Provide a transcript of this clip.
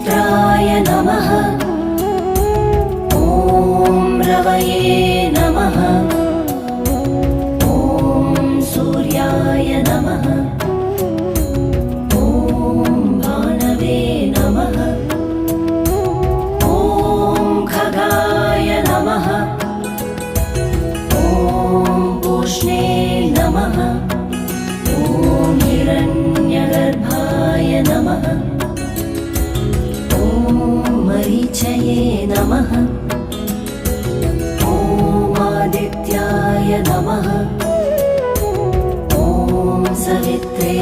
ज्येष्ठाय नमः। ॐ रवये नमः। ॐ सूर्याय नमः। ॐ भानवे नमः। ॐ खगाय नमः। ॐ पूष्णे नमः। ॐ हिरण्यगर्भाय नमः। ॐ मरीचये नमः। ॐ आदित्याय नमः। ॐ सवित्रे